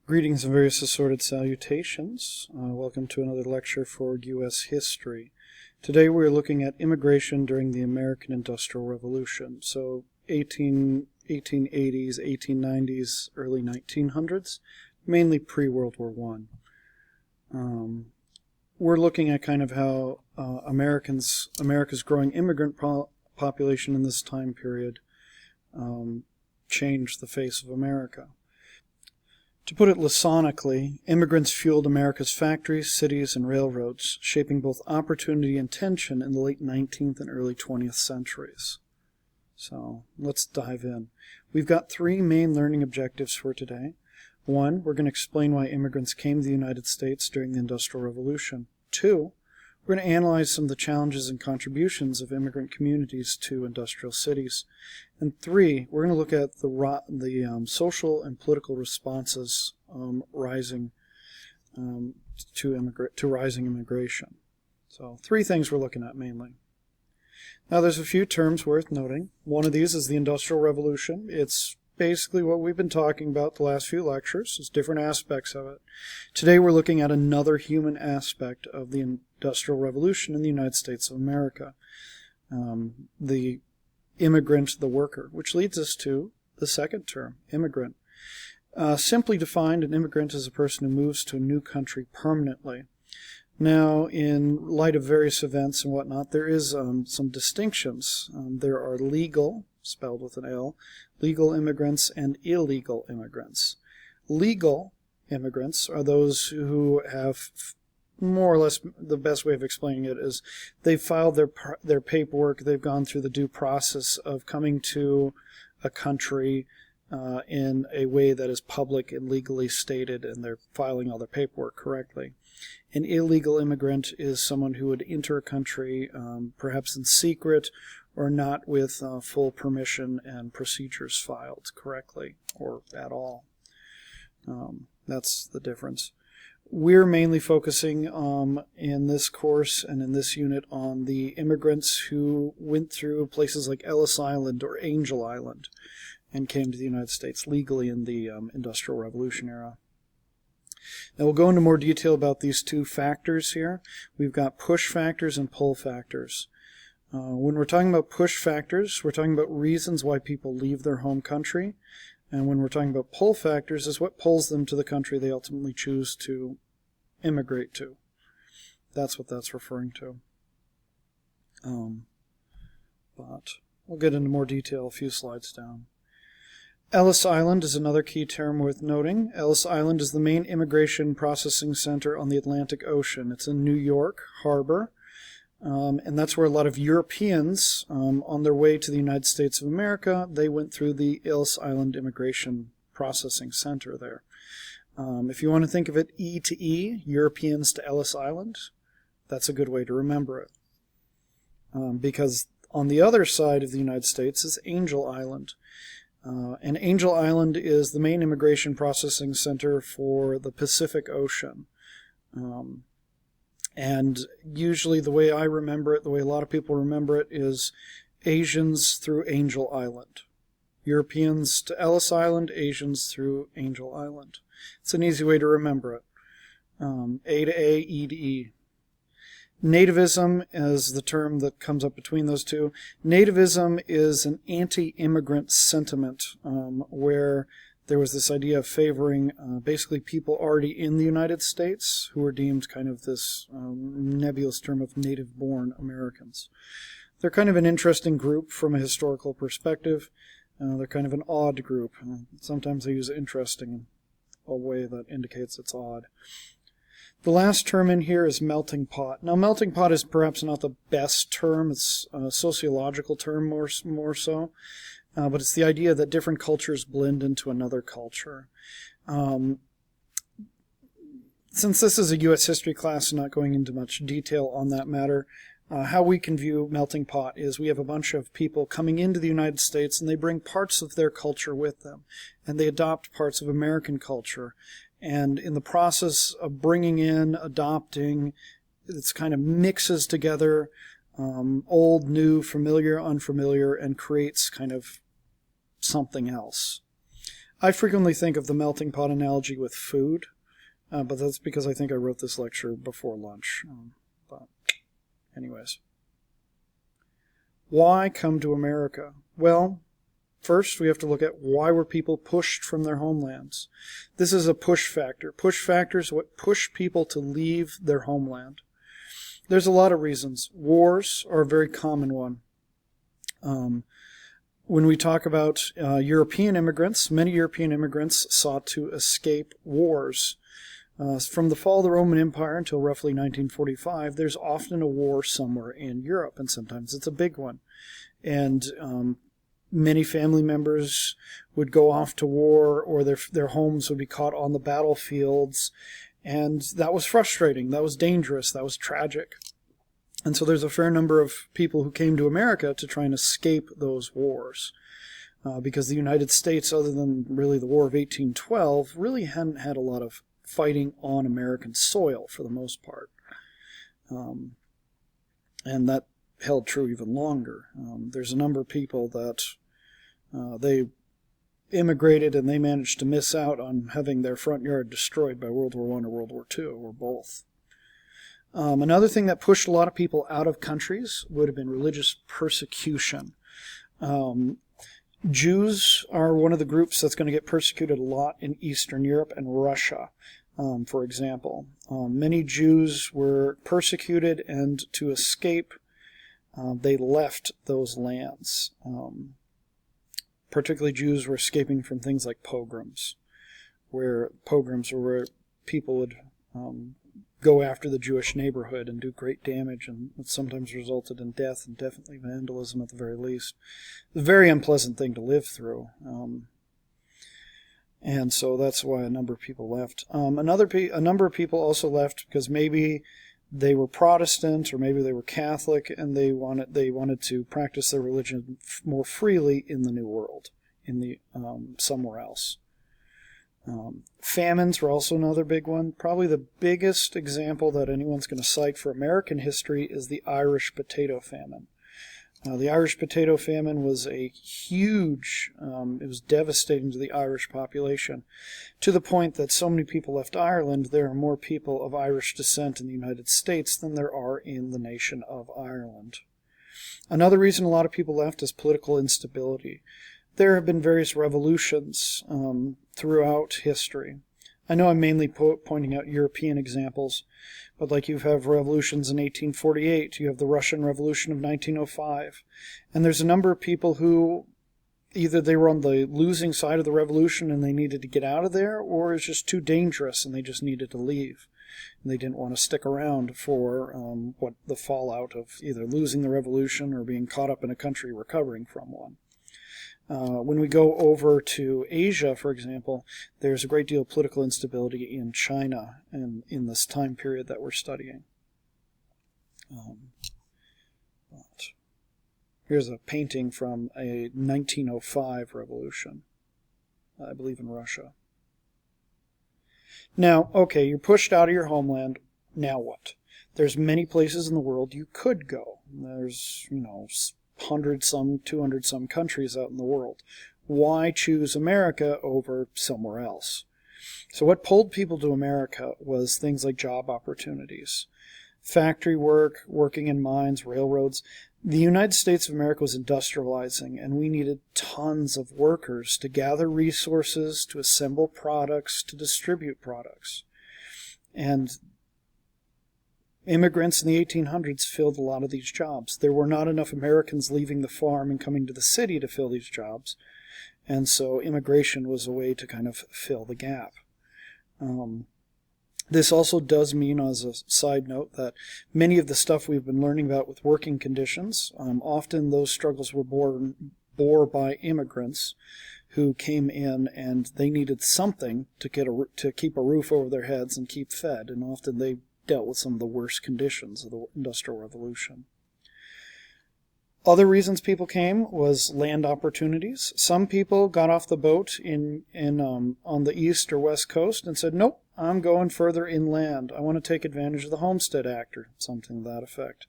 Greetings and various assorted salutations. Welcome to another lecture for U.S. history. Today we're looking at immigration during the American Industrial Revolution, so 1880s, 1890s, early 1900s, mainly pre-World War I. We're looking at kind of how America's growing immigrant population in this time period changed the face of America. To put it laconically, immigrants fueled America's factories, cities, and railroads, shaping both opportunity and tension in the late 19th and early 20th centuries. So let's dive in. We've got three main learning objectives for today. One, we're going to explain why immigrants came to the United States during the Industrial Revolution. Two, we're going to analyze some of the challenges and contributions of immigrant communities to industrial cities. And three, we're going to look at the social and political responses rising to rising immigration. So three things we're looking at mainly. Now there's a few terms worth noting. One of these is the Industrial Revolution. It's basically what we've been talking about the last few lectures. There's different aspects of it. Today we're looking at another human aspect of the Industrial Revolution in the United States of America. The immigrant, the worker, which leads us to the second term, immigrant. Simply defined, an immigrant is a person who moves to a new country permanently. Now, in light of various events and whatnot, there is some distinctions. There are legal, spelled with an L, legal immigrants and illegal immigrants. Legal immigrants are those who have, more or less, the best way of explaining it is they've filed their paperwork, they've gone through the due process of coming to a country in a way that is public and legally stated, and they're filing all their paperwork correctly. An illegal immigrant is someone who would enter a country perhaps in secret or not with full permission and procedures filed correctly or at all. That's the difference. We're mainly focusing in this course and in this unit on the immigrants who went through places like Ellis Island or Angel Island and came to the United States legally in the Industrial Revolution era. Now we'll go into more detail about these two factors here. We've got push factors and pull factors. When we're talking about push factors, we're talking about reasons why people leave their home country. And when we're talking about pull factors, is what pulls them to the country they ultimately choose to immigrate to. That's what that's referring to. But we'll get into more detail a few slides down. Ellis Island is another key term worth noting. Ellis Island is the main immigration processing center on the Atlantic Ocean. It's in New York Harbor, and that's where a lot of Europeans, on their way to the United States of America, they went through the Ellis Island Immigration Processing Center there. If you want to think of it E to E, Europeans to Ellis Island, that's a good way to remember it. Because on the other side of the United States is Angel Island. And Angel Island is the main immigration processing center for the Pacific Ocean. And usually the way I remember it, the way a lot of people remember it, is Asians through Angel Island. Europeans to Ellis Island, Asians through Angel Island. It's an easy way to remember it. A to A, E to E. Nativism is the term that comes up between those two. Nativism is an anti-immigrant sentiment where there was this idea of favoring basically people already in the United States who were deemed kind of this nebulous term of native-born Americans. They're kind of an interesting group from a historical perspective. They're kind of an odd group. Sometimes I use interesting in a way that indicates it's odd. The last term in here is melting pot. Now, melting pot is perhaps not the best term. It's a sociological term more so. But it's the idea that different cultures blend into another culture. Since this is a U.S. history class, I'm not going into much detail on that matter. How we can view melting pot is we have a bunch of people coming into the United States and they bring parts of their culture with them. And they adopt parts of American culture. And in the process of bringing in, adopting, it's kind of mixes together old, new, familiar, unfamiliar, and creates kind of something else. I frequently think of the melting pot analogy with food, but that's because I think I wrote this lecture before lunch. But anyways. Why come to America? Well, first we have to look at why were people pushed from their homelands. This is a push factor. Push factor is what push people to leave their homeland. There's a lot of reasons. Wars are a very common one. When we talk about European immigrants, many European immigrants sought to escape wars. From the fall of the Roman Empire until roughly 1945, there's often a war somewhere in Europe, and sometimes it's a big one. And many family members would go off to war, or their homes would be caught on the battlefields, and that was frustrating, that was dangerous, that was tragic. And so there's a fair number of people who came to America to try and escape those wars. Because the United States, other than really the War of 1812, really hadn't had a lot of fighting on American soil for the most part. And that held true even longer. There's a number of people that they immigrated and they managed to miss out on having their front yard destroyed by World War I or World War II, or both. Another thing that pushed a lot of people out of countries would have been religious persecution. Jews are one of the groups that's going to get persecuted a lot in Eastern Europe and Russia, for example. Many Jews were persecuted, and to escape, they left those lands. Particularly Jews were escaping from things like pogroms, where people would go after the Jewish neighborhood and do great damage, and it sometimes resulted in death and definitely vandalism at the very least. A very unpleasant thing to live through. And so that's why a number of people left. A number of people also left because maybe they were Protestant or maybe they were Catholic, and they wanted to practice their religion more freely in the New World, somewhere else. Famines were also another big one. Probably the biggest example that anyone's going to cite for American history is the Irish potato famine. The Irish potato famine was a huge, it was devastating to the Irish population, to the point that so many people left Ireland. There are more people of Irish descent in the United States than there are in the nation of Ireland. Another reason a lot of people left is political instability. There have been various revolutions throughout history. I know I'm mainly pointing out European examples, but like you have revolutions in 1848, you have the Russian Revolution of 1905, and there's a number of people who either they were on the losing side of the revolution and they needed to get out of there, or it's just too dangerous and they just needed to leave. And they didn't want to stick around for what the fallout of either losing the revolution or being caught up in a country recovering from one. When we go over to Asia, for example, there's a great deal of political instability in China and in this time period that we're studying. Here's a painting from a 1905 revolution, I believe in Russia. Now, okay, you're pushed out of your homeland. Now what? There's many places in the world you could go. There's, 100-some, 200-some countries out in the world. Why choose America over somewhere else? So what pulled people to America was things like job opportunities, factory work, working in mines, railroads. The United States of America was industrializing, and we needed tons of workers to gather resources, to assemble products, to distribute products. And immigrants in the 1800s filled a lot of these jobs. There were not enough Americans leaving the farm and coming to the city to fill these jobs, and so immigration was a way to kind of fill the gap. This also does mean, as a side note, that many of the stuff we've been learning about with working conditions, often those struggles were bore by immigrants who came in and they needed something to keep a roof over their heads and keep fed, and often they dealt with some of the worst conditions of the Industrial Revolution. Other reasons people came was land opportunities. Some people got off the boat on the east or west coast and said, nope, I'm going further inland. I want to take advantage of the Homestead Act or something to that effect.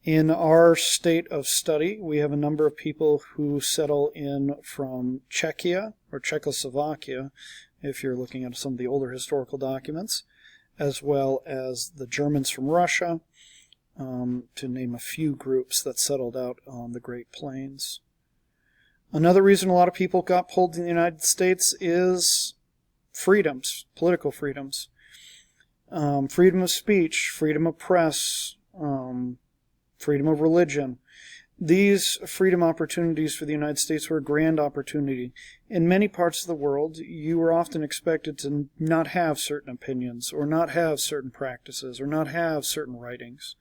In our state of study, we have a number of people who settle in from Czechia or Czechoslovakia, if you're looking at some of the older historical documents, as well as the Germans from Russia, to name a few groups that settled out on the Great Plains. Another reason a lot of people got pulled in the United States is freedoms, political freedoms. Freedom of speech, freedom of press, freedom of religion. These freedom opportunities for the United States were a grand opportunity. In many parts of the world, you were often expected to not have certain opinions, or not have certain practices, or not have certain writings.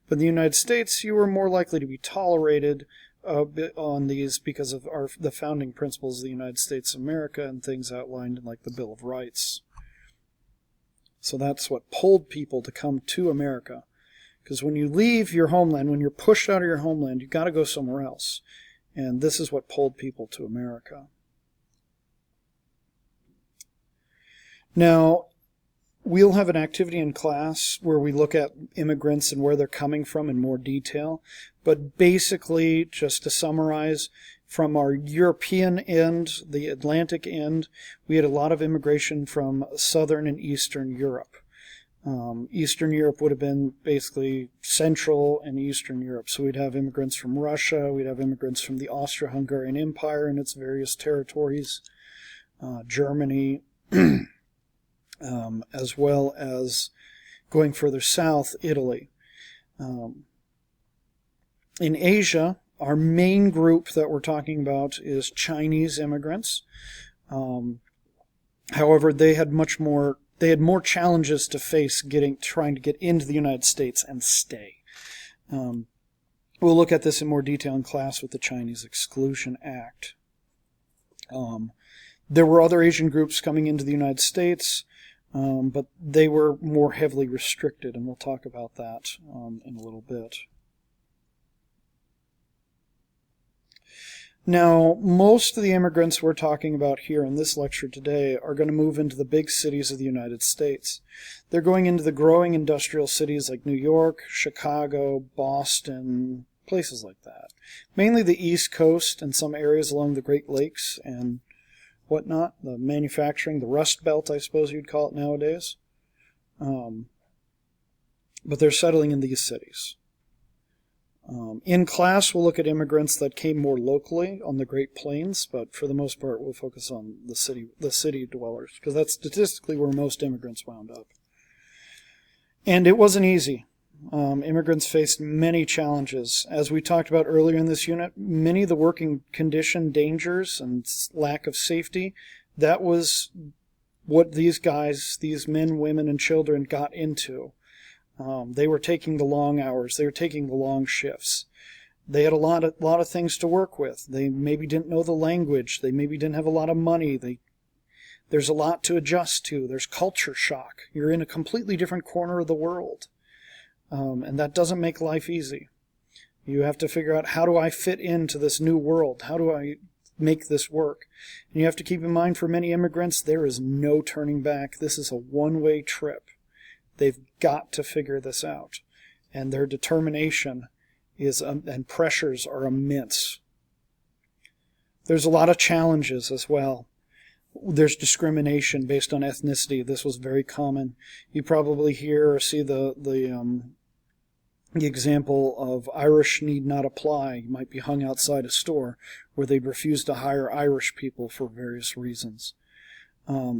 But in the United States, you were more likely to be tolerated on these because of the founding principles of the United States of America and things outlined in like the Bill of Rights. So that's what pulled people to come to America. Because when you leave your homeland, when you're pushed out of your homeland, you've got to go somewhere else. And this is what pulled people to America. Now, we'll have an activity in class where we look at immigrants and where they're coming from in more detail. But basically, just to summarize, from our European end, the Atlantic end, we had a lot of immigration from Southern and Eastern Europe. Eastern Europe would have been basically Central and Eastern Europe. So we'd have immigrants from Russia, we'd have immigrants from the Austro-Hungarian Empire and its various territories, Germany, as well as going further south, Italy. In Asia, our main group that we're talking about is Chinese immigrants. However, they had more challenges to face trying to get into the United States and stay. We'll look at this in more detail in class with the Chinese Exclusion Act. There were other Asian groups coming into the United States, but they were more heavily restricted, and we'll talk about that in a little bit. Now, most of the immigrants we're talking about here in this lecture today are going to move into the big cities of the United States. They're going into the growing industrial cities like New York, Chicago, Boston, places like that. Mainly the East Coast and some areas along the Great Lakes and whatnot. The manufacturing, the Rust Belt, I suppose you'd call it nowadays. But they're settling in these cities. In class, we'll look at immigrants that came more locally on the Great Plains, but for the most part, we'll focus on the city dwellers, because that's statistically where most immigrants wound up. And it wasn't easy. Immigrants faced many challenges. As we talked about earlier in this unit, many of the working condition dangers and lack of safety, that was what these guys, these men, women, and children got into. They were taking the long hours. They were taking the long shifts. They had a lot of things to work with. They maybe didn't know the language. They maybe didn't have a lot of money. There's a lot to adjust to. There's culture shock. You're in a completely different corner of the world. And that doesn't make life easy. You have to figure out, how do I fit into this new world? How do I make this work? And you have to keep in mind, for many immigrants, there is no turning back. This is a one-way trip. They've got to figure this out. And their determination and pressures are immense. There's a lot of challenges as well. There's discrimination based on ethnicity. This was very common. You probably hear or see the example of Irish need not apply. You might be hung outside a store where they'd refuse to hire Irish people for various reasons.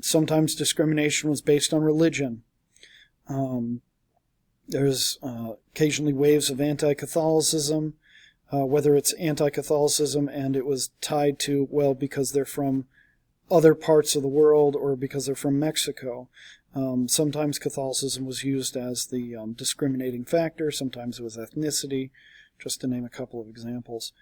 Sometimes discrimination was based on religion. There's occasionally waves of anti-Catholicism, whether it's anti-Catholicism and it was tied to, well, because they're from other parts of the world or because they're from Mexico. Sometimes Catholicism was used as the discriminating factor. Sometimes it was ethnicity, just to name a couple of examples.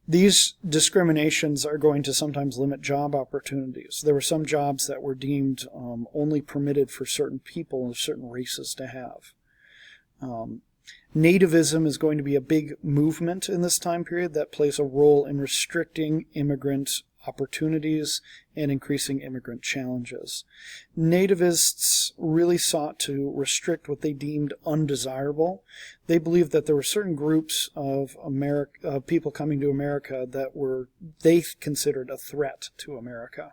These discriminations are going to sometimes limit job opportunities. There were some jobs that were deemed only permitted for certain people and certain races to have. Nativism is going to be a big movement in this time period that plays a role in restricting immigrant opportunities and increasing immigrant challenges. Nativists really sought to restrict what they deemed undesirable. They believed that there were certain groups of people coming to America that they considered a threat to America.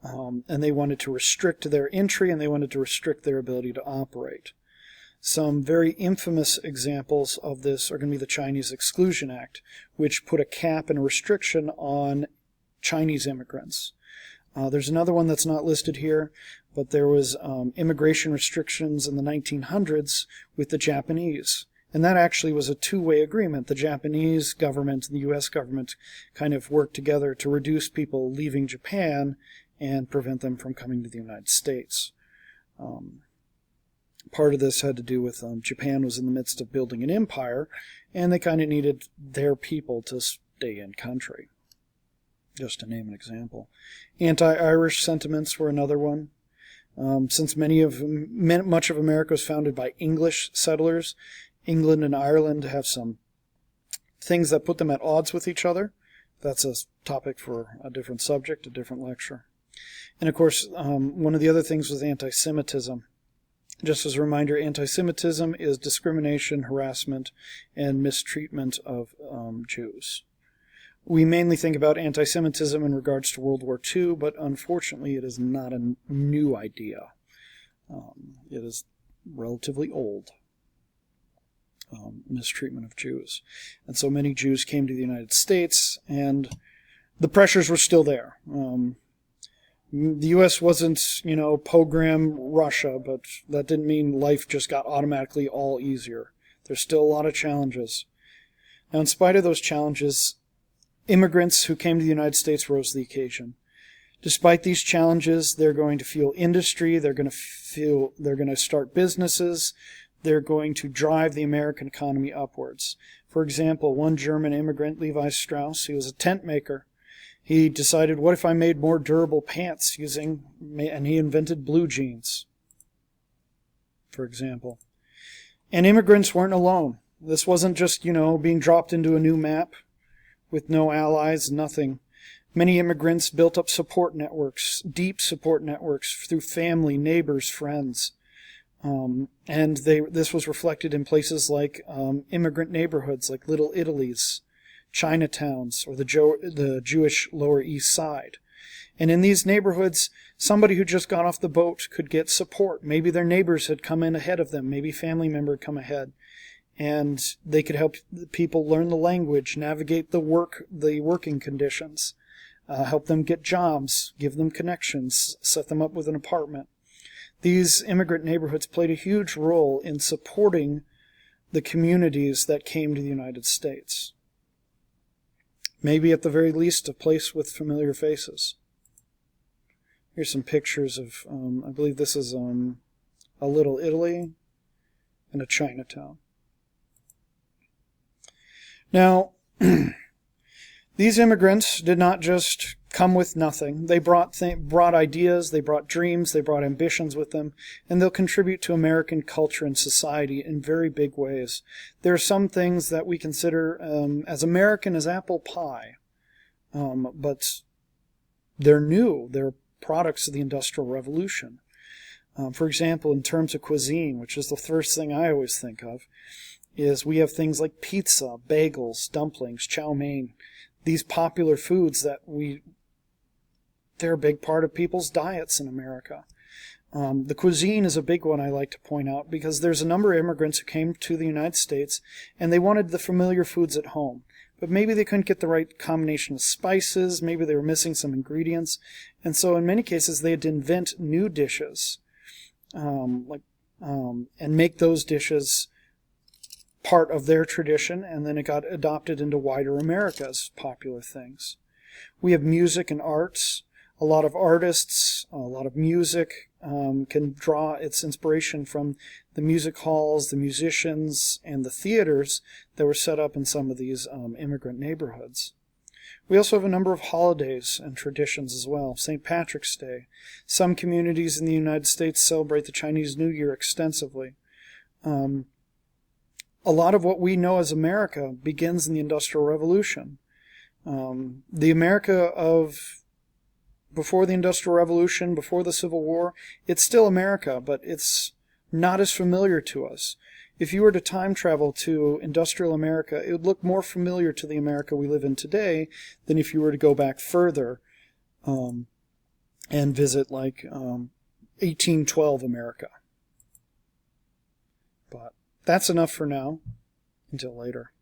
And they wanted to restrict their entry, and they wanted to restrict their ability to operate. Some very infamous examples of this are going to be the Chinese Exclusion Act, which put a cap and a restriction on Chinese immigrants. There's another one that's not listed here, but there was immigration restrictions in the 1900s with the Japanese. And that actually was a two-way agreement. The Japanese government and the U.S. government kind of worked together to reduce people leaving Japan and prevent them from coming to the United States. Part of this had to do with Japan was in the midst of building an empire, and they kind of needed their people to stay in country, just to name an example. Anti-Irish sentiments were another one. Since much of America was founded by English settlers, England and Ireland have some things that put them at odds with each other. That's a topic for a different subject, a different lecture. And of course, one of the other things was anti-Semitism. Just as a reminder, anti-Semitism is discrimination, harassment, and mistreatment of Jews. We mainly think about anti-Semitism in regards to World War II, but unfortunately it is not a new idea. It is relatively old. Mistreatment of Jews. And so many Jews came to the United States, and the pressures were still there. The U.S. wasn't, pogrom Russia, but that didn't mean life just got automatically all easier. There's still a lot of challenges. Now, in spite of those challenges, immigrants who came to the United States rose to the occasion. Despite these challenges, they're going to fuel industry, they're going to start businesses, they're going to drive the American economy upwards. For example, one German immigrant, Levi Strauss, he was a tent maker. He decided, what if I made more durable pants and he invented blue jeans, for example. And immigrants weren't alone. This wasn't just, being dropped into a new map with no allies, nothing. Many immigrants built up support networks, deep support networks through family, neighbors, friends. And this was reflected in places like immigrant neighborhoods like Little Italy's, Chinatowns, or the Jewish Lower East Side. And in these neighborhoods, somebody who just got off the boat could get support. Maybe their neighbors had come in ahead of them. Maybe a family member had come ahead. And they could help people learn the language, navigate the working conditions, help them get jobs, give them connections, set them up with an apartment. These immigrant neighborhoods played a huge role in supporting the communities that came to the United States. Maybe at the very least a place with familiar faces. Here's some pictures of, I believe this is a Little Italy and a Chinatown. Now, these immigrants did not just come with nothing. They brought ideas, they brought dreams, they brought ambitions with them, and they'll contribute to American culture and society in very big ways. There are some things that we consider as American as apple pie, but they're new. They're products of the Industrial Revolution. For example, in terms of cuisine, which is the first thing I always think of, is we have things like pizza, bagels, dumplings, chow mein, these popular foods that they're a big part of people's diets in America. The cuisine is a big one I like to point out because there's a number of immigrants who came to the United States and they wanted the familiar foods at home. But maybe they couldn't get the right combination of spices, maybe they were missing some ingredients. And so in many cases they had to invent new dishes and make those dishes part of their tradition, and then it got adopted into wider America's popular things. We have music and arts. A lot of artists, a lot of music can draw its inspiration from the music halls, the musicians, and the theaters that were set up in some of these immigrant neighborhoods. We also have a number of holidays and traditions as well. St. Patrick's Day. Some communities in the United States celebrate the Chinese New Year extensively. A lot of what we know as America begins in the Industrial Revolution. The America of before the Industrial Revolution, before the Civil War, it's still America, but it's not as familiar to us. If you were to time travel to industrial America, it would look more familiar to the America we live in today than if you were to go back further and visit like 1812 America. But that's enough for now. Until later.